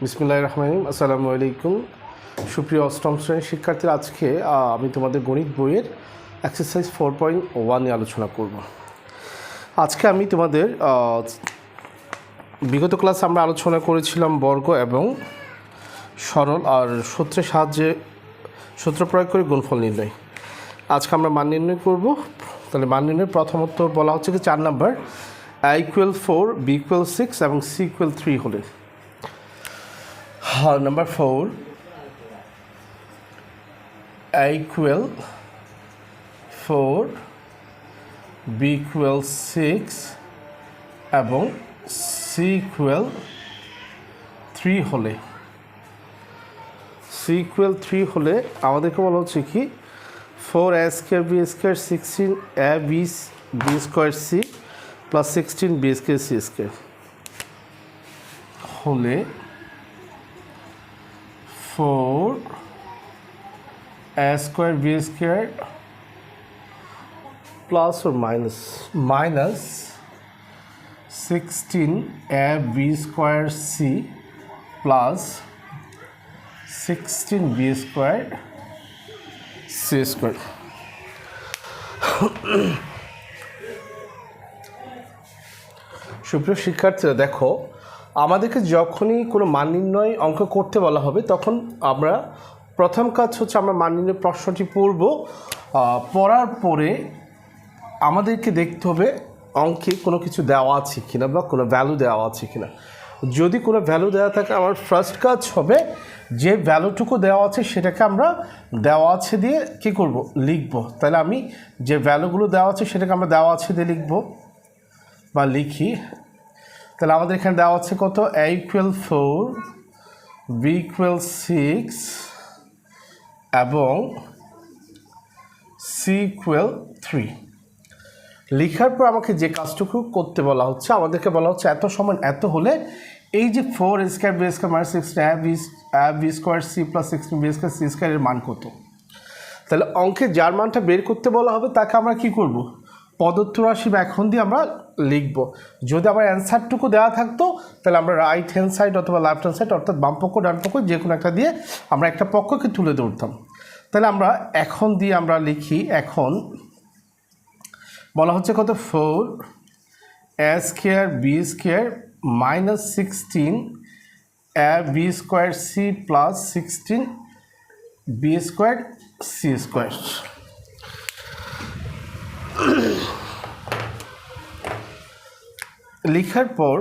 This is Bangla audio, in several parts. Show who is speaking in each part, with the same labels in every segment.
Speaker 1: বিসমিল্লাহির রহমানির রহিম। আসসালামু আলাইকুম সুপ্রিয় অষ্টম শ্রেণীর শিক্ষার্থীরা, আজকে আমি তোমাদের গণিত বইয়ের এক্সারসাইজ 4.1 নিয়ে আলোচনা করব। আজকে আমি তোমাদের বিগত ক্লাসে আমরা আলোচনা করেছিলাম বর্গ এবং সরল আর সূত্রের সাহায্যে সূত্র প্রয়োগ করে গুণফল নির্ণয়। আজকে আমরা মান নির্ণয় করব। তাহলে মান নির্ণয়ের প্রথমত বলা হচ্ছে কি 4 নাম্বার a = 4, b = 6 এবং c = 3 হলে নাম্বার 4 a = 4, b = 6 এবং c = 3 হলে c = 3 হলে আমাদেরকে বলা হচ্ছে কি 4a² b² 16ab b² c plus 16b² c² হলে 4a² b² plus or minus 16ab² c plus 16b² c²। সুপ্রিয় শিক্ষার্থীরা, দেখো, আমাদেরকে যখনই কোনো মান নির্ণয় অঙ্ক করতে বলা হবে তখন আমরা প্রথম কাজ হচ্ছে আমরা মান নির্ণয় প্রশ্নটি পড়ব। পড়ার পরে আমাদেরকে দেখতে হবে অঙ্কে কোনো কিছু দেওয়া আছে কিনা বা কোনো ভ্যালু দেওয়া আছে কিনা। যদি কোনো ভ্যালু দেওয়া থাকে আমার ফার্স্ট কাজ হবে যে ভ্যালুটুকু দেওয়া আছে সেটাকে আমরা দেওয়া আছে দিয়ে কী করব, লিখব। তাহলে আমি যে ভ্যালুগুলো দেওয়া আছে সেটাকে আমরা দেওয়া আছে দিয়ে লিখব বা লিখি। তাহলে আমাদের এখানে দেওয়া আছে কত, a = 4, b = 6 এবং c = 3। লেখার পর আমাকে যে কাজটুকু করতে বলা হচ্ছে, আমাদেরকে বলা হচ্ছে এত সমান এত হলে এই যে 4a² b² - 16ab b² c plus 16b² c² এর মান কত। তাহলে অঙ্কে যার মানটা বের করতে বলা হবে তাকে আমরা কি করব, প্রদত্ত রাশি বা এখন দিয়ে আমরা লিখব। যদি আমার অ্যান্সারটুকু দেওয়া থাকতো তাহলে আমরা রাইট হ্যান্ড সাইড অথবা লেফট হ্যান্ড সাইড অর্থাৎ বাম পক্ষ ডান পক্ষ যে কোনো একটা দিয়ে আমরা একটা পক্ষকে তুলে ধরতাম। তাহলে আমরা এখন দিয়ে আমরা লিখি। এখন বলা হচ্ছে কত, 4a² b² minus 16ab² c plus 16b² c²। লেখার পর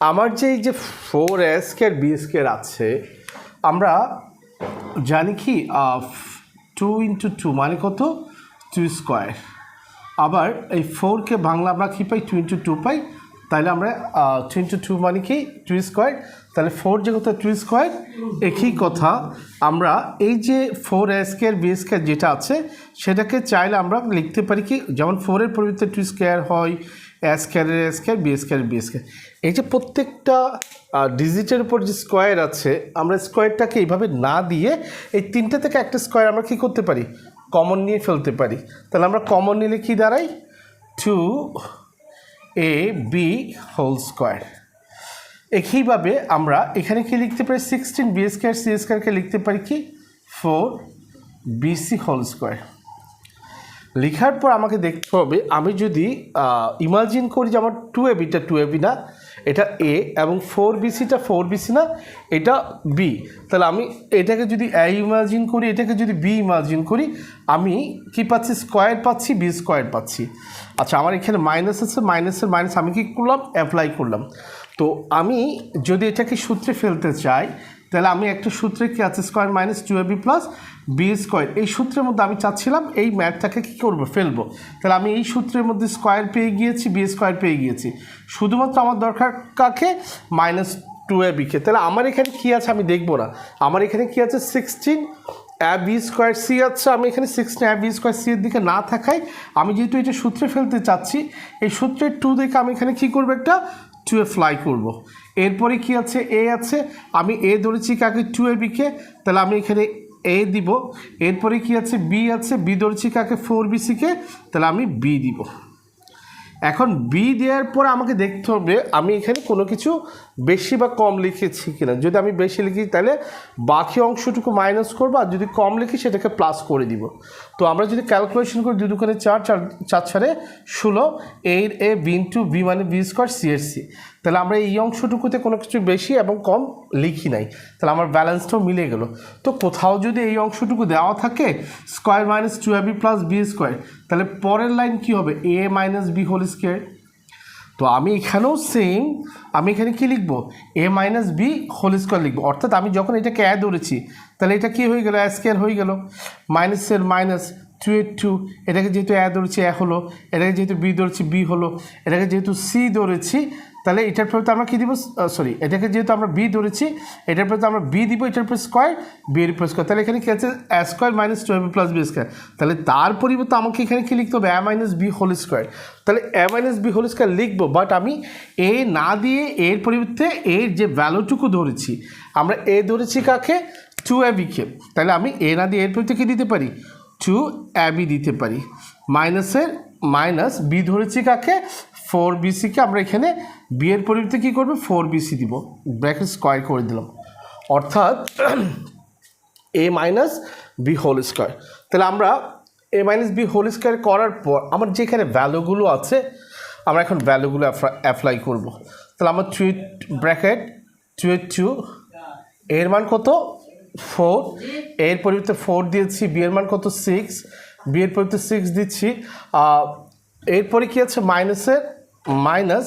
Speaker 1: আমার যে এই যে 4a² b² আছে, আমরা জানি কি 2 × 2 মানে কত, 2²। আবার এই 4কে বাংলা আমরা কী পাই, 2 × 2 পাই। তাহলে আমরা 2 × 2 মানে কি 2²। তাহলে 4 যে কথা 2², একই কথা আমরা এই যে 4a² b² যেটা আছে সেটাকে চাইলে আমরা লিখতে পারি কি, যেমন 4-এর পরিবর্তে 2² হয়, a² b²। এই যে প্রত্যেকটা ডিজিটের উপর যে স্কোয়ার আছে, আমরা স্কোয়ারটাকে এইভাবে না দিয়ে এই তিনটে থেকে একটা স্কোয়ার আমরা কী করতে পারি, কমন নিয়ে ফেলতে পারি। তাহলে আমরা কমন নিলে কী দাঁড়াই, 2ab²। একইভাবে আমরা এখানে কি লিখতে পারি, 16b² c² লিখতে পারি কি 4bc²। লেখার পর আমাকে দেখতে হবে, আমি যদি ইমাজিন করি যে আমার 2abটা 2ab না, এটা a এবং 4bcটা 4bc না, এটা b। তাহলে আমি এটাকে যদি a ইমাজিন করি, এটাকে যদি b ইমাজিন করি, আমি কি পাচ্ছি, স্কোয়ার পাচ্ছি, b² পাচ্ছি। আচ্ছা, আমার এখানে মাইনাস আছে, মাইনাসের মাইনাস আমি কি করলাম, অ্যাপ্লাই করলাম। তো আমি যদি এটাকে সূত্রে ফেলতে চাই তাহলে আমি একটা সূত্রে কি আছে, square minus 2ab plus b²। এই সূত্রের মধ্যে আমি চাচ্ছিলাম এই ম্যাথটাকে কী করবো, ফেলবো। তাহলে আমি এই সূত্রের মধ্যে স্কোয়ার পেয়ে গিয়েছি, b² পেয়ে গিয়েছি। শুধুমাত্র আমার দরকার কাকে, -2ab-কে। তাহলে আমার এখানে কী আছে আমি দেখবো না, আমার এখানে কী আছে, 16ab² c আছে। আমি এখানে 16ab² c এর দিকে না থাকায় আমি যেহেতু এটা সূত্রে ফেলতে চাচ্ছি, এই সূত্রের 2 দেখে আমি এখানে কী করবো, একটা 2 অ্যাপ্লাই করব। এরপরে কি আছে, a আছে, আমি a ধরেছি কাকে, 2ab-কে। তাহলে আমি এখানে a দিব। এরপরে কি আছে, b আছে, b ধরেছি কাকে, 4bc-কে। তাহলে আমি b দিব। এখন বি দেওয়ার পর আমাকে দেখতে হবে আমি এখানে কোনো কিছু বেশি বা কম লিখেছি কিনা। যদি আমি বেশি লিখি তাহলে বাকি অংশটুকু মাইনাস করবো, আর যদি কম লিখি সেটাকে প্লাস করে দিব। তো আমরা যদি ক্যালকুলেশন করি 2 দুগুণে 4, 4 4 16, a b ইন্টু b মানে b স্কোয়ার c এর c। তাহলে আমরা এই অংশটুকুতে কোনো কিছু বেশি এবং কম লিখি নাই, তাহলে আমার ব্যালেন্সটাও মিলে গেল। তো কোথাও যদি এই অংশটুকু দেওয়া থাকে square minus 2ab plus b square, তাহলে পরের লাইন কী হবে, a minus b whole square. তো আমি এখানেও সেম, আমি এখানে কি লিখব, a minus b whole square লিখবো। অর্থাৎ আমি যখন এটাকে অ্যাড ধরেছি তাহলে এটা কি হয়ে গেল, স্কোয়ার হয়ে গেল, মাইনাসের মাইনাস 2 এর 2, এটাকে যেহেতু অ্যাড ধরেছি এ হলো, এটাকে যেহেতু বি ধরেছি বি হলো, এটাকে যেহেতু সি ধরেছি তাহলে এটার পরে আমরা কী দিব, সরি এটাকে যেহেতু আমরা বি ধরেছি এটার পরে আমরা বি দিব, এটার পর স্কোয়ার বি এর উপর স্কোয়ার, তাহলে এখানে কী আছে square minus 2ab plus b square. তাহলে তার পরিবর্তে আমাকে এখানে কী লিখতে হবে, a minus b whole square. তাহলে a minus b whole square লিখবো, বাট আমি এ না দিয়ে এর পরিবর্তে এর যে ভ্যালুটুকু ধরেছি, আমরা এ ধরেছি কাকে, 2ab কে, তাহলে আমি এ না দিয়ে এর পরিবর্তে কী দিতে পারি, 2ab দিতে পারি। মাইনাসের মাইনাস বি ধরেছি কাকে, 4bc কে, আমরা এখানে বি এর পরিবর্তে কী করবো 4bc দিব, ব্র্যাকেট স্কোয়ার করে দিলাম, অর্থাৎ a minus b whole square. তাহলে আমরা a minus b whole square করার পর আমার যেখানে ভ্যালুগুলো আছে আমরা এখন ভ্যালুগুলো অ্যাপ্লাই করব। তাহলে আমার 2 ব্র্যাকেট 2 এর 2, এর মান কত 4, এর পরিবর্তে 4 দিয়েছি, বি এর মান কত 6, বি এর পরিবর্তে 6 দিচ্ছি, এরপরে কী আছে মাইনাসের মাইনাস,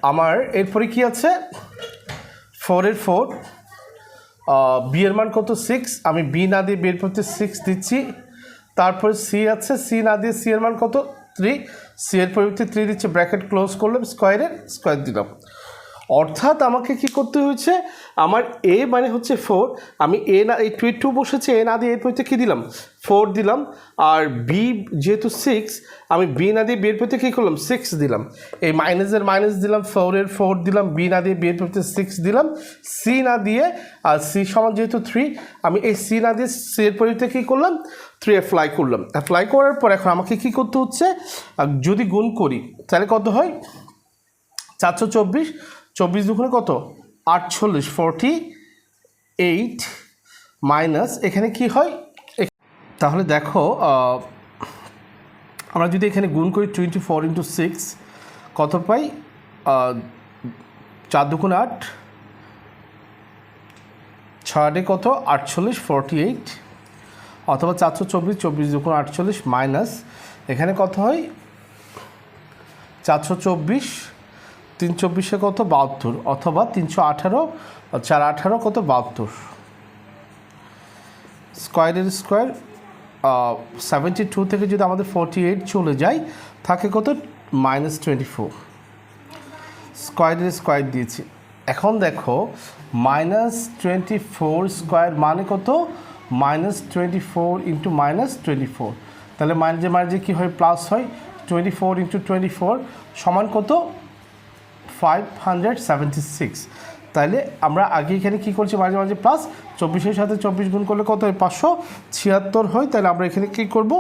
Speaker 1: আমার এরপরে কী আছে 4 এর 4, বি এর মান কত 6, আমি বি না দিয়ে বি এর পরিবর্তে 6 দিচ্ছি, তারপরে সি আছে, সি না দিয়ে সি এর মান কত 3, সি এর পরিবর্তে 3 দিচ্ছে, ব্র্যাকেট ক্লোজ করলাম, স্কোয়ারের স্কোয়ার দিলাম। অর্থাৎ আমাকে কি করতে হয়েছে, আমার এ মানে হচ্ছে 4, আমি এ না এই 2 বসেছে, এ না দিয়ে এর পরিবর্তে কী দিলাম 4 দিলাম, আর বি যেহেতু 6, আমি বি না দিয়ে বি এর পরিবর্তে কী করলাম 6 দিলাম, এই মাইনাসের মাইনাস দিলাম, 4 এর 4 দিলাম, বি না দিয়ে বি এর পরিবর্তে 6 দিলাম, সি না দিয়ে, আর সি সমান যেহেতু 3, আমি এই সি না দিয়ে সি এর পরিবর্তে কী করলাম 3 অ্যাপ্লাই করলাম। অ্যাপ্লাই করার পর এখন আমাকে কী করতে হচ্ছে, যদি গুণ করি তাহলে কত হয় 424, 24 দুগুণে কত 48, 48 মাইনাস এখানে কি হয়, তাহলে দেখো আমরা যদি এখানে গুণ করি 24 ইন্টু 6 কত পাই, 4 দুগুণে 8, 6 কত 48, 48, অথবা 424, 24 দুগুণে 48 মাইনাস এখানে কত হয় 424, 324 কত 72, অথবা 318, 418 কত 72, স্কোয়ারের স্কোয়ার 72 থেকে যদি আমাদের 48 চলে যায় থাকে কত -24, স্কোয়ারের স্কোয়ার দিয়েছি। এখন দেখো -24 স্কোয়ার মানে কত -24 ইন্টু -24, তাহলে মাঝে মাঝে কী হয় প্লাস হয়, 24 ইন্টু 24 সমান কত 576। তাহলে আমরা আগে এখানে কী করছি মাঝে মাঝে প্লাস, 24-এর সাথে 24 গুণ করলে কত হয় 576 হয়, তাহলে আমরা এখানে কী করব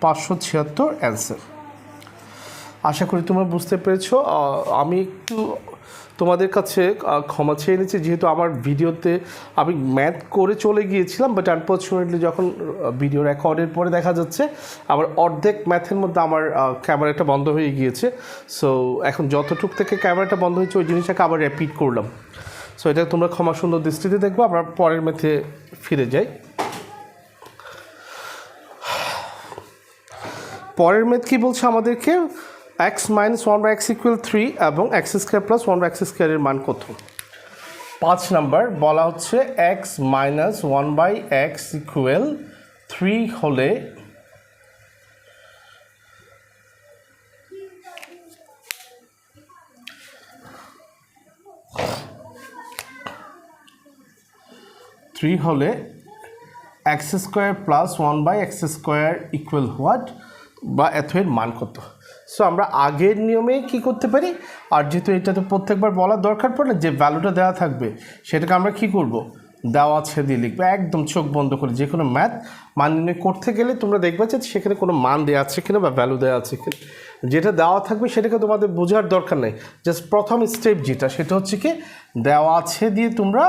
Speaker 1: 576 অ্যান্সার। আশা করি তোমরা বুঝতে পেরেছো। আমি একটু তোমাদের কাছে ক্ষমা চেয়ে নিচ্ছি, যেহেতু আমার ভিডিওতে আমি ম্যাথ করে চলে গিয়েছিলাম, বাট আনফর্চুনেটলি যখন ভিডিও রেকর্ডের পরে দেখা যাচ্ছে আমার অর্ধেক ম্যাথের মধ্যে আমার ক্যামেরাটা বন্ধ হয়ে গিয়েছে। সো এখন যতটুক থেকে ক্যামেরাটা বন্ধ হয়েছে ওই জিনিসটাকে আবার রিপিট করলাম। সো এটা তোমরা ক্ষমা সুন্দর দৃষ্টিতে দেখবো। আমরা পরের ম্যাথে ফিরে যাই। পরের ম্যাথ কী বলছে আমাদেরকে, x মাইনাস 1/x ইকুয়াল 3 এবং x স্কোয়ার প্লাস 1/x স্কোয়ারের মান কত। 5 নাম্বার বলা হচ্ছে x মাইনাস 1/x ইকুয়াল 3 হলে x square plus 1/x square equal what, বা এত এর মান কত। সো আমরা আগের নিয়মে কি করতে পারি, আর যেহেতু এটা তো প্রত্যেকবার বলার দরকার পড়ে না, যে ভ্যালুটা দেওয়া থাকবে সেটাকে আমরা কি করব দেওয়া আছে দিয়ে লিখবে, একদম চোখ বন্ধ করে। যে কোনো ম্যাথ মান নির্ণয় করতে গেলে তোমরা দেখবে যে সেখানে কোনো মান দেওয়া আছে কিনা বা ভ্যালু দেওয়া আছে কিনা। যেটা দেওয়া থাকবে সেটাকে তোমাদের বোঝার দরকার নেই, জাস্ট প্রথম স্টেপ যেটা সেটা হচ্ছে কি দেওয়া আছে দিয়ে তোমরা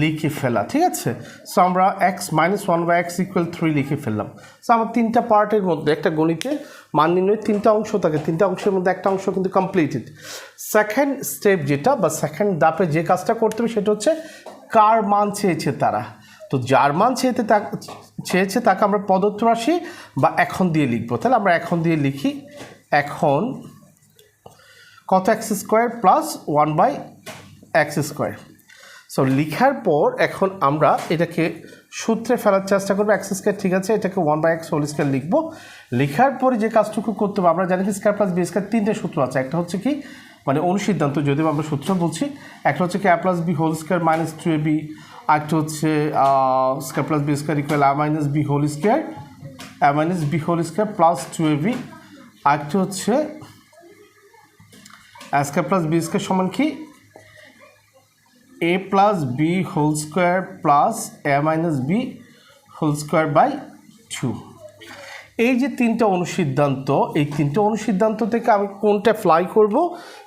Speaker 1: লিখে ফেলা, ঠিক আছে। সো আমরা এক্স মাইনাস 1/x = 3 লিখে ফেললাম। সো আমার তিনটা পার্টের মধ্যে একটা গণিতের মান নির্ণয়ের তিনটা অংশ থাকে, তিনটা অংশের মধ্যে একটা অংশ কিন্তু কমপ্লিটেড। সেকেন্ড স্টেপ যেটা বা সেকেন্ড ধাপে যে কাজটা করতে হবে সেটা হচ্ছে কার মান চেয়েছে তারা। তো যার মান চেয়েছে তাকে আমরা প্রদত্ত রাশি বা এখন দিয়ে লিখবো। তাহলে আমরা এখন দিয়ে লিখি, এখন কত x² প্লাস 1/x²। সো লিখার পর এখন আমরা এটাকে সূত্রে ফেলার চেষ্টা করবো। x², ঠিক আছে, এটাকে 1/x² লিখবো। লিখার পরে যে কাজটুকু করতে হবে, আমরা জানি কি স্কয়ার প্লাস বি স্কয়ার তিনটে সূত্র আছে। একটা হচ্ছে কি মানে অনুসিদ্ধান্ত, যদিও আমরা সূত্র বলছি। একটা হচ্ছে কি a + b² - 2ab, আরেকটা হচ্ছে square plus b square = a - b² plus 2ab, আরেকটা হচ্ছে স্কয়ার প্লাস বি স্কয়ার সমান কি a + b² plus a - b²/2। এই যে তিনটা অনুসিদ্ধান্ত, এই তিনটা অনুসিদ্ধান্ত থেকে আমি কোনটা অ্যাপ্লাই করব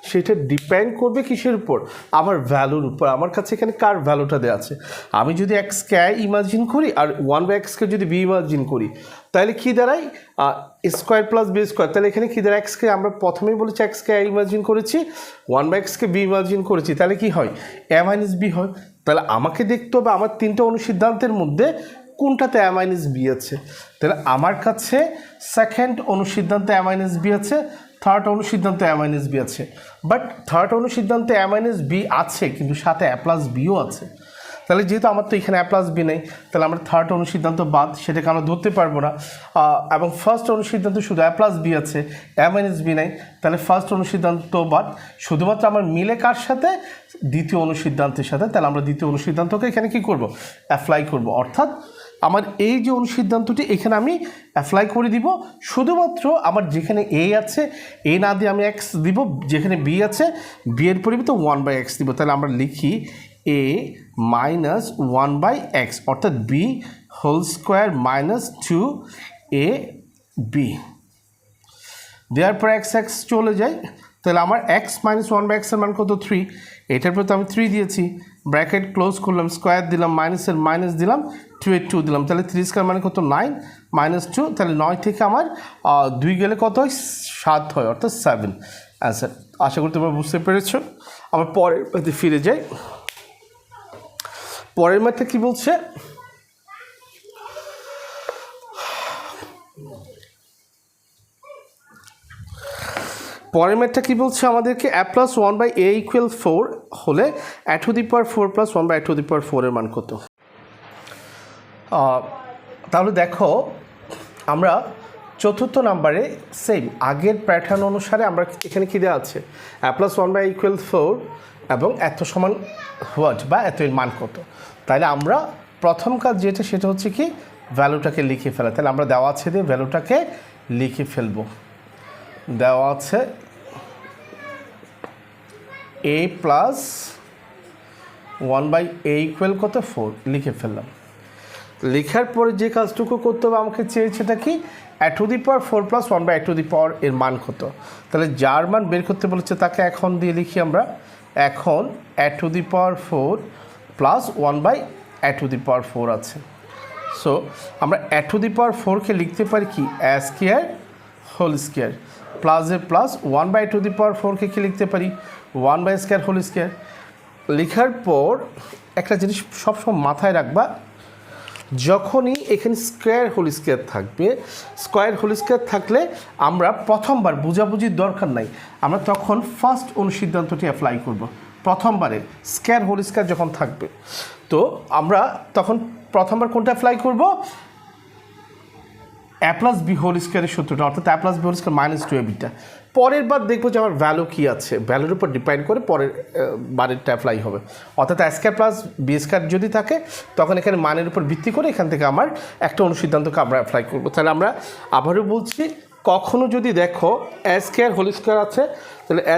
Speaker 1: সেটা ডিপেন্ড করবে কিসের উপর, আমার ভ্যালুর উপর। আমার কাছে এখানে কার ভ্যালুটা দেওয়া আছে। আমি যদি এক্সকে ইমাজিন করি আর 1/x যদি বি ইমাজিন করি, তাহলে কী দাঁড়ায় স্কোয়ার প্লাস বি স্কোয়ার। তাহলে এখানে কী দাঁড়ায় এক্সকে আমরা প্রথমেই বলেছি এক্সকে ইমাজিন করেছি, 1/xকে বি ইমাজিন করেছি, তাহলে কি হয় a - b হয়। তাহলে আমাকে দেখতে হবে আমার তিনটা অনুসিদ্ধান্তের মধ্যে কোনটাতে a - b আছে। তাহলে আমার কাছে সেকেন্ড অনুসিদ্ধান্তে a - b আছে, থার্ড অনুসিদ্ধান্তে a - b আছে। বাট থার্ড অনুসিদ্ধান্তে a - b আছে কিন্তু সাথে a + bও আছে। তাহলে যেহেতু আমার তো এখানে a + b নেই, তাহলে আমরা থার্ড অনুসিদ্ধান্ত বাদ, সেটাকে আমরা ধরতে পারবো না। এবং ফার্স্ট অনুসিদ্ধান্ত শুধু a + b আছে, a - b নেই, তাহলে ফার্স্ট অনুসিদ্ধান্ত বাদ। শুধুমাত্র আমার মিলে কার সাথে, দ্বিতীয় অনুসিদ্ধান্তের সাথে। তাহলে আমরা দ্বিতীয় অনুসিদ্ধান্তকে এখানে কী করব, অ্যাপ্লাই করব। অর্থাৎ আমার এই যে অনুসিদ্ধান্তটি এখানে আমি অ্যাপ্লাই করে দিব। শুধুমাত্র আমার যেখানে a আছে a না দিয়ে আমি x দিব, যেখানে b আছে b এর পরিবর্তে 1/x দিব। তাহলে আমরা লিখি a - 1/x, অর্থাৎ b² - 2ab। দেওয়ার পর x চলে যায়। তাহলে আমার x - 1/x এর মান কত, 3। এটার পর তো আমি 3 দিয়েছি, ব্র্যাকেট ক্লোজ করলাম, স্কোয়ার দিলাম, মাইনাসের মাইনাস দিলাম, 2 এর 2 দিলাম। তাহলে 3² মানে কত, 9 - 2। তাহলে 9 থেকে আমার 2 গেলে কত হয়, 7 হয়, অর্থাৎ 7 অ্যান্সার। আশা করি তোমরা বুঝতে পেরেছো। আমার পরের ম্যাথে ফিরে যাই। পরের ম্যাথে কী বলছে, পরের ম্যাথটা কী বলছে আমাদেরকে a + 1/a = 4 হলে a⁴ + 1/a⁴ এর মান কত। তাহলে দেখো আমরা চতুর্থ নাম্বারে সেম আগের প্যাটার্ন অনুসারে আমরা এখানে কী দেওয়া আছে, a + 1/a = 4 এবং এত সমান হোয়াট বা এত এর মান কত। তাহলে আমরা প্রথম কাজ যেটা সেটা হচ্ছে কি ভ্যালুটাকে লিখে ফেলা। তাহলে আমরা দেওয়া আছে দিয়ে ভ্যালুটাকে লিখে ফেলবো। দেওয়া আছে a + 1/a = কত, 4 লিখে ফেললাম। লেখার পরে যে কাজটুকু করতে হবে আমাকে চেয়েছেটা কি a⁴ + 1/a⁴ এর মান কত। তাহলে যার মান বের করতে বলেছে তাকে এখন দিয়ে লিখি আমরা, এখন a⁴ + 1/a⁴ আছে। সো আমরা a⁴কে লিখতে পারি কি a² প্লাস এ প্লাস 1/a⁴কে কি লিখতে পারি 1/² লেখার পর একটা জিনিস সবসময় মাথায় রাখবা, যখনই এখানে স্কয়ার থাকবে, স্কয়ার থাকলে আমরা প্রথমবার বুঝাবুঝির দরকার নাই, আমরা তখন ফার্স্ট অনুসিদ্ধান্তটি অ্যাপ্লাই করব। প্রথমবারে স্কয়ার যখন থাকবে তো আমরা তখন প্রথমবার কোনটা অ্যাপ্লাই করব, a + b² সূত্রটা, অর্থাৎ a + b² - 2ab। পরের বার দেখবো যে আমার ভ্যালু কী আছে, ভ্যালুর উপর ডিপেন্ড করে পরের বারেরটা অ্যাপ্লাই হবে। অর্থাৎ a² + b² যদি থাকে তখন এখানে মানের উপর ভিত্তি করে এখান থেকে আমার একটা অনুসিদ্ধান্তকে আমরা অ্যাপ্লাই করবো। তাহলে আমরা আবারও বলছি, কখনো যদি দেখো a² আছে, তাহলে a²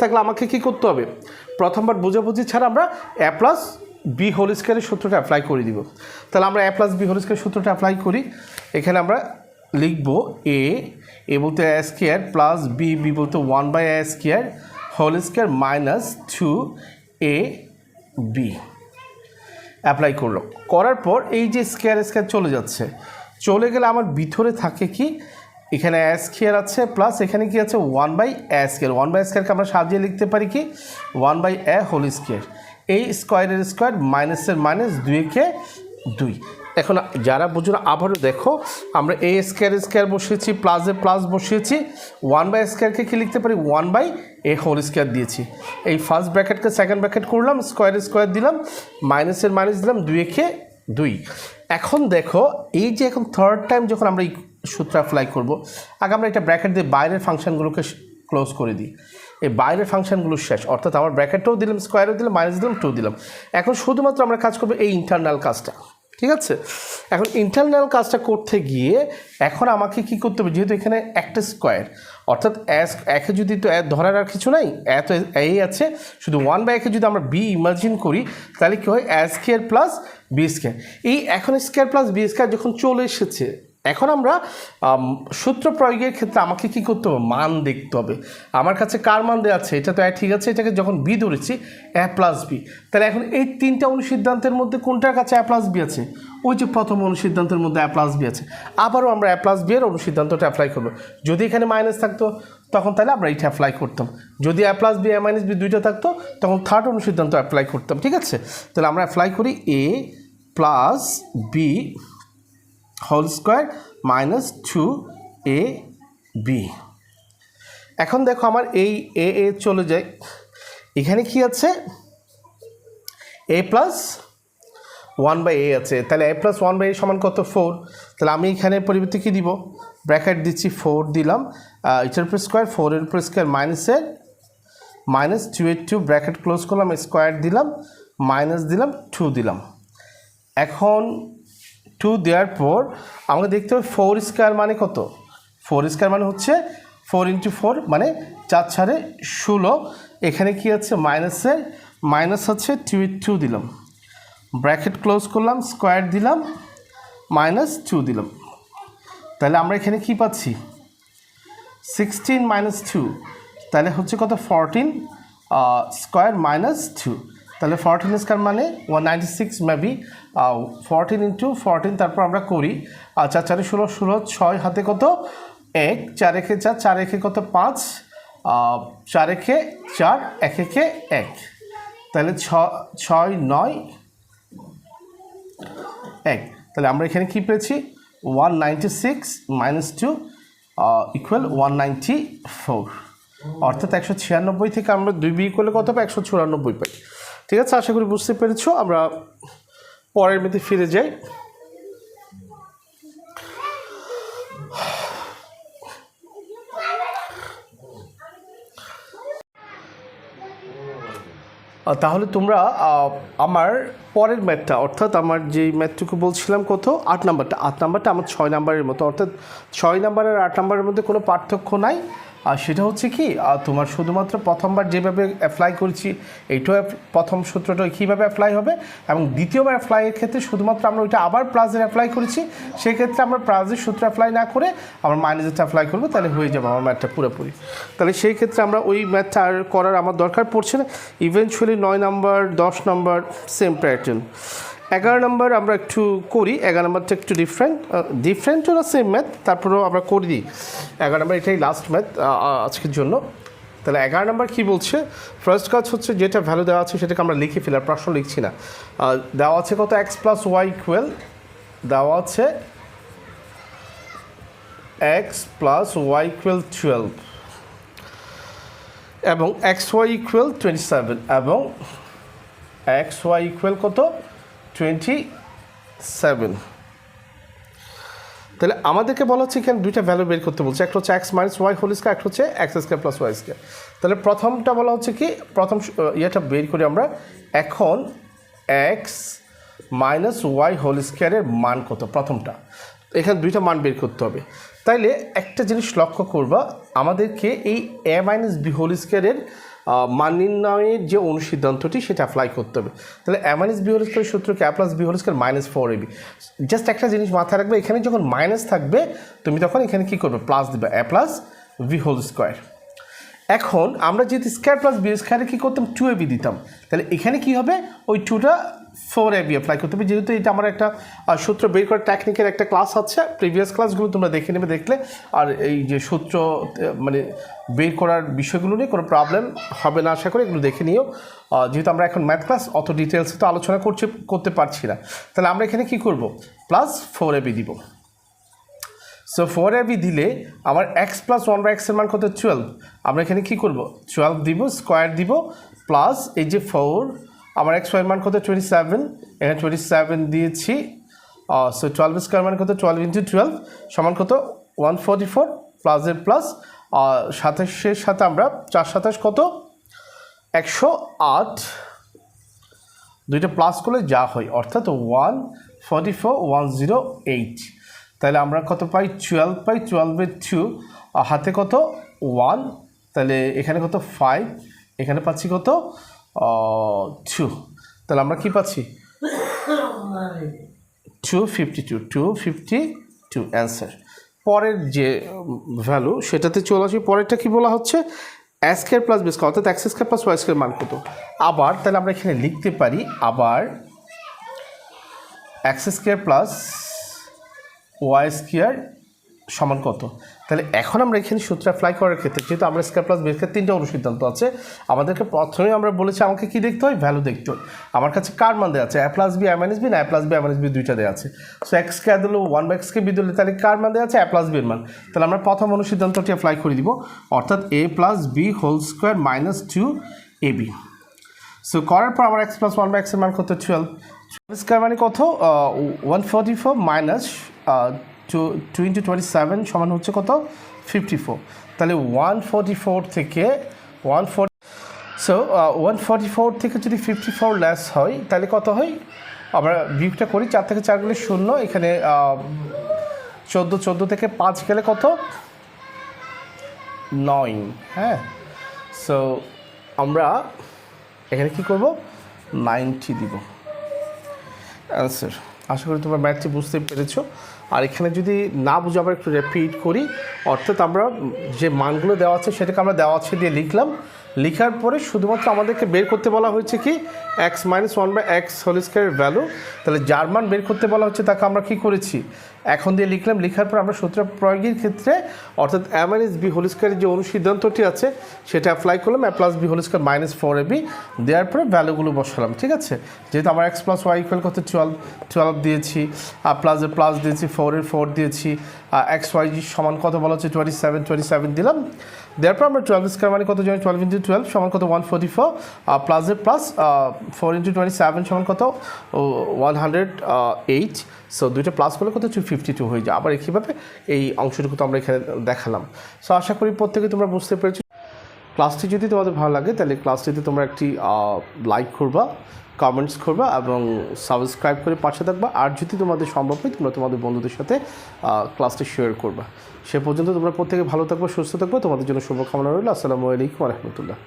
Speaker 1: থাকলে আমাকে কী করতে হবে, প্রথমবার বোঝাবুঝি ছাড়া আমরা a + বি হোল স্কোয়ারের সূত্রটা অ্যাপ্লাই করে দিব। তাহলে আমরা এ প্লাস বি হোল স্কোয়ারের সূত্রটা অ্যাপ্লাই করি। এখানে আমরা লিখব এ বলতে এ স্কোয়ার প্লাস বি বলতে 1/a square whole square minus 2a b apply করলো। করার পর এই যে স্কোয়ার চলে যাচ্ছে, চলে গেলে আমার ভিতরে থাকে কি, এখানে এ স্কোয়ার আছে প্লাস এখানে কি আছে 1/a স্কোয়ার। 1/a স্কোয়ারকে আমরা সাজিয়ে লিখতে পারি কি 1/a হোল স্কোয়ার। এই স্কোয়ারের স্কোয়ার মাইনাসের মাইনাস 2কে 2। এখন যারা বুঝো না আবারও দেখো, আমরা এ স্কোয়ার বসিয়েছি প্লাসে প্লাস বসিয়েছি, 1/a স্কোয়ারকে কি লিখতে পারি 1/a হোল স্কোয়ার দিয়েছি। এই ফার্স্ট ব্র্যাকেটকে সেকেন্ড ব্র্যাকেট করলাম, স্কোয়ার দিলাম, মাইনাসের মাইনাস দিলাম, 2কে 2। এখন দেখো এই যে এখন থার্ড টাইম যখন আমরা এই সূত্র অ্যাপ্লাই করবো, আগে আমরা এটা ব্র্যাকেট দিয়ে বাইরের ফাংশনগুলোকে ক্লোজ করে দিই। এই বাইরের ফাংশনগুলো শেষ, অর্থাৎ আমার ব্র্যাকেটটাও দিলাম, স্কোয়ারও দিলাম, মাইনাস দিলাম, 2 দিলাম। এখন শুধুমাত্র আমরা কাজ করবো এই ইন্টারনাল কাজটা, ঠিক আছে? এখন ইন্টারনাল কাজটা করতে গিয়ে এখন আমাকে কি করতে হবে, যেহেতু এখানে একটা স্কোয়ার, অর্থাৎ একে যদি তো ধরার আর কিছু নাই, এত এই আছে, শুধু 1/a যদি আমরা বি ইমাজিন করি তাহলে কী হয় এ স্কোয়ার প্লাস বি স্কোয়ার। এই এখন স্কোয়ার প্লাস বি স্কোয়ার যখন চলে এসেছে, এখন আমরা সূত্র প্রয়োগের ক্ষেত্রে আমাকে কি করতে হবে, মান দেখতে হবে। আমার কাছে কার মান দেওয়া আছে, এটা তো ঠিক আছে, এটাকে যখন বি ধরেছি এ প্লাস বি, তাহলে এখন এই তিনটা অনুসিদ্ধান্তের মধ্যে কোনটার কাছে এ প্লাস বি আছে, ওই যে প্রথম অনুসিদ্ধান্তের মধ্যে এ প্লাস বি আছে। আবারও আমরা এ প্লাস বি এর অনুসিদ্ধান্তটা অ্যাপ্লাই করবো। যদি এখানে মাইনাস থাকতো তখন তাহলে আমরা এইটা অ্যাপ্লাই করতাম, যদি এ plus B A minus b দুইটা থাকতো তখন থার্ড অনুসিদ্ধান্ত অ্যাপ্লাই করতাম, ঠিক আছে? তাহলে আমরা অ্যাপ্লাই করি a plus b whole square minus 2ab। এখন দেখো আমার এই এ চলে যায়, এখানে কি আছে a প্লাস 1/a আছে, তাহলে a প্লাস 1/a সমান কত 4। তাহলে আমি এখানে পরিবর্তে কী দিব, ব্র্যাকেট দিচ্ছি 4 দিলাম, এটার উপর স্কোয়ার 4-এর উপর স্কোয়ার মাইনাসের মাইনাস 2 ব্র্যাকেট ক্লোজ করলাম, স্কোয়ার দিলাম, মাইনাস দিলাম, 2 দিলাম। এখন 2 দেওয়ার পর আমাকে দেখতে হবে 4 স্কোয়ার মানে কত, 4 স্কোয়ার মানে হচ্ছে 4 × 4 মানে 4 × 16। এখানে কি আছে মাইনাসের মাইনাস হচ্ছে 2 দিলাম, ব্র্যাকেট ক্লোজ করলাম, স্কোয়ার দিলাম, মাইনাস 2 দিলাম। তাহলে আমরা এখানে কি পাচ্ছি 16 - 2, তাহলে হচ্ছে কত 14 স্কোয়ার মাইনাস 2। তাহলে 14 স্কোয়ার মানে 196 মেবি 14 × 14। তারপর আমরা করি 4 × 16 16, 6 হাতে কত 1, 4 একে 4, 4 একে কত 5, 4 একে 4, 1 একে 1, তাহলে 6 9 1। তাহলে আমরা এখানে কি পেয়েছি 196 - 2 ইকুয়াল 194, অর্থাৎ 196 থেকে আমরা 2 বিয়োগ করলে কত পাই 194 পাই। ঠিক আছে, আশা করি বুঝতে পেরেছো। আমরা পরের মেতে ফিরে যাই। তাহলে তোমরা আমার পরের ম্যাথটা, অর্থাৎ আমার যেই ম্যাথটুকু বলছিলাম কত 8 নাম্বারটা আমার 6 নাম্বারের মতো, অর্থাৎ 6 নাম্বার আর 8 নাম্বারের মধ্যে কোনো পার্থক্য নাই। আর সেটা হচ্ছে কি তোমার শুধুমাত্র প্রথমবার যেভাবে অ্যাপ্লাই করেছি এইটাও প্রথম সূত্রটা কীভাবে অ্যাপ্লাই হবে, এবং দ্বিতীয়বার অ্যাপ্লাইয়ের ক্ষেত্রে শুধুমাত্র আমরা ওইটা আবার প্লাসের অ্যাপ্লাই করেছি, সেক্ষেত্রে আমরা প্লাসের সূত্র অ্যাপ্লাই না করে আমরা মাইনাসেরটা অ্যাপ্লাই করবো, তাহলে হয়ে যাবে আমার ম্যাথটা পুরোপুরি। তাহলে সেই ক্ষেত্রে আমরা ওই ম্যাথটা আর করার আমার দরকার পড়ছে না। Eventually 9 number 10 number same pattern. 11 number আমরা একটু করি, 11 নাম্বারটা একটু ডিফারেন্টও না, সেম ম্যাথ, তারপরেও আমরা করে দিই। 11 নাম্বার এটাই লাস্ট ম্যাথ আজকের জন্য। তাহলে 11 নাম্বার কী বলছে, ফার্স্ট কাজ হচ্ছে যেটা ভ্যালু দেওয়া আছে সেটাকে আমরা লিখে ফেলি, আর প্রশ্ন লিখছি না। দেওয়া আছে কত x + y ইকুয়াল, দেওয়া আছে x + y ইকুয়াল 12 এবং xy ইকুয়াল 27 এবং xy ইকুয়াল কত 27। তাহলে আমাদেরকে বলা হচ্ছে এখানে দুইটা ভ্যালু বের করতে বলছে, একটা হচ্ছে x - y হোল স্কয়ার, একটা হচ্ছে x² + y স্কয়ার। তাহলে প্রথমটা বলা হচ্ছে কি, প্রথম ইয়েটা বের করি আমরা। এখন x - y হোল স্কয়ারের মান কত, প্রথমটা এখানে দুইটা মান বের করতে হবে। তাইলে একটা জিনিস লক্ষ্য করবা, আমাদেরকে এই a - b হোল স্কয়ারের মান নির্ণয়ের যে অনুসিদ্ধান্তটি সেটা অ্যাপ্লাই করতে হবে। তাহলে a minus b whole square সূত্র কি a plus b whole square minus 4ab। Just একটা জিনিস মাথায় রাখবে, এখানে যখন মাইনাস থাকবে তুমি তখন এখানে কী করবে, প্লাস দেবে a plus b whole square. এখন আমরা যেহেতু স্কোয়ার প্লাস বি স্কোয়ারে কী করতাম 2ab দিতাম, তাহলে এখানে কী হবে ওই 2টা 4ab অ্যাপ্লাই করতে হবে। যেহেতু এটা আমার একটা সূত্র বের করার টেকনিকের একটা ক্লাস আছে, প্রিভিয়াস ক্লাসগুলো তোমরা দেখে নেবে দেখলে, আর এই যে সূত্র মানে বের করার বিষয়গুলো নিয়ে কোনো প্রবলেম হবে না আশা করি, এগুলো দেখে নিও। যেহেতু আমরা এখন ম্যাথ ক্লাস অত ডিটেলসে তো আলোচনা করতে পারছি না, তাহলে আমরা এখানে কী করব, প্লাস 4ab দিব। সো 4ab দিলে আমার x প্লাস 1/x এর মান কত 12, আমরা এখানে কী করব 12 দিব, স্কোয়ার দিব, প্লাস এই যে 4 আমার x এর মান কত 27, এখানে 27 দিয়েছি। সো 12 স্কোয়ার মান কত 12 × 12 সমান কত 144, প্লাসের প্লাস 27-এর সাথে আমরা 4 × 27 কত 108, দুইটা প্লাস করলে যা হয় অর্থাৎ 144,108। তাহলে আমরা কত পাই 12 পাই, 12-এর 2 হাতে কত 1, তাহলে এখানে কত 5, এখানে পাচ্ছি কত 2, তাহলে আমরা কি পাচ্ছি 252 অ্যান্সার। পরের যে ভ্যালু সেটাতে চলে আসি, পরেরটা কি বলা হচ্ছে a square plus b square অর্থাৎ x square plus y square মান কত। আবার তাহলে আমরা এখানে লিখতে পারি আবার x square plus y square সমান কত। তাহলে এখন আমরা এখানে সূত্র অ্যাপ্লাই করার ক্ষেত্রে যেহেতু আমরা স্কয়ার প্লাস বি স্কয়ার 3টা অনুসিদ্ধান্ত আছে, আমাদেরকে প্রথমে আমরা বলেছি আমাকে কি দেখতে হয়, ভ্যালু দেখতে হয়। আমার কাছে কার মান দেওয়া আছে a plus b a minus b না a plus b a minus b দুইটা দেওয়া আছে। সো x কে দিল 1/x কে বি দিলে তাহলে কার মান দেওয়া আছে a প্লাস বি এর মান। তাহলে আমরা প্রথম অনুসিদ্ধান্তটি অ্যাপ্লাই করে দিব অর্থাৎ a plus b whole square minus 2ab। So করার পর আমার x প্লাস 1/x এর মান কত 12 স্কোয়ার মানে কত 144 মাইনাস 2 × 27 সমান হচ্ছে কত 54। তাহলে 144 থেকে 144 থেকে যদি 54 লেস হয় তাহলে কত হয়, আমরা বিয়োগটা করি 4 থেকে 4 গেলে 0, এখানে 14 থেকে 5 গেলে কত 9। হ্যাঁ, সো আমরা এখানে কি করব 90 দিব অ্যান্সার। আশা করি তোমরা ম্যাথটি বুঝতে পেরেছো। আর এখানে যদি না বুঝে আবার একটু রিপিট করি, অর্থাৎ আমরা যে মানগুলো দেওয়া আছে সেটাকে আমরা দেওয়া আছে দিয়ে লিখলাম, লেখার পরে শুধুমাত্র আমাদেরকে বের করতে বলা হয়েছে কি x মাইনাস 1/x হোল স্কয়ারের ভ্যালু। তাহলে যার মান বের করতে বলা হচ্ছে তাকে আমরা কি করেছি এখন দিয়ে লিখলাম, লেখার পর আমরা সূত্র প্রয়োগের ক্ষেত্রে অর্থাৎ a মাইনাস বি হোল স্কয়ারের যে অনুসিদ্ধান্তটি আছে সেটা অ্যাপ্লাই করলাম, a plus b whole square minus 4ab দেওয়ার পরে ভ্যালুগুলো বসালাম। ঠিক আছে, যেহেতু আমার x প্লাস ওয়াই ইকুয়াল কত 12 দিয়েছি, প্লাসের প্লাস দিয়েছি, 4-এর 4 দিয়েছি, xy সমান কত বলা হচ্ছে 27 দিলাম। দেওয়ার পর আমরা 12 স্কয়ার মানে কত জানি 12 × 12 সমান কত 144, প্লাসের প্লাস 4 × 27 সমান কত 108। সো দুইটা প্লাস করলে কত 252 হয়ে যায়। আবার একইভাবে এই অংশটুকু তো আমরা এখানে দেখালাম। সো আশা করি প্রত্যেকে তোমরা বুঝতে পেরেছো। ক্লাসটি যদি তোমাদের ভালো লাগে তাহলে ক্লাসটিতে তোমরা একটি লাইক করবা, কমেন্টস করবা এবং সাবস্ক্রাইব করে পাশে থাকবা। আর যদি তোমাদের সম্ভব হয় তোমরা তোমাদের বন্ধুদের সাথে ক্লাসটি শেয়ার করবা। সে পর্যন্ত তোমরা প্রত্যেকে ভালো থাকবে, সুস্থ থাকবে। তোমাদের জন্য শুভকামনা রইল। আসসালামু আলাইকুম ওয়া রাহমাতুল্লাহ।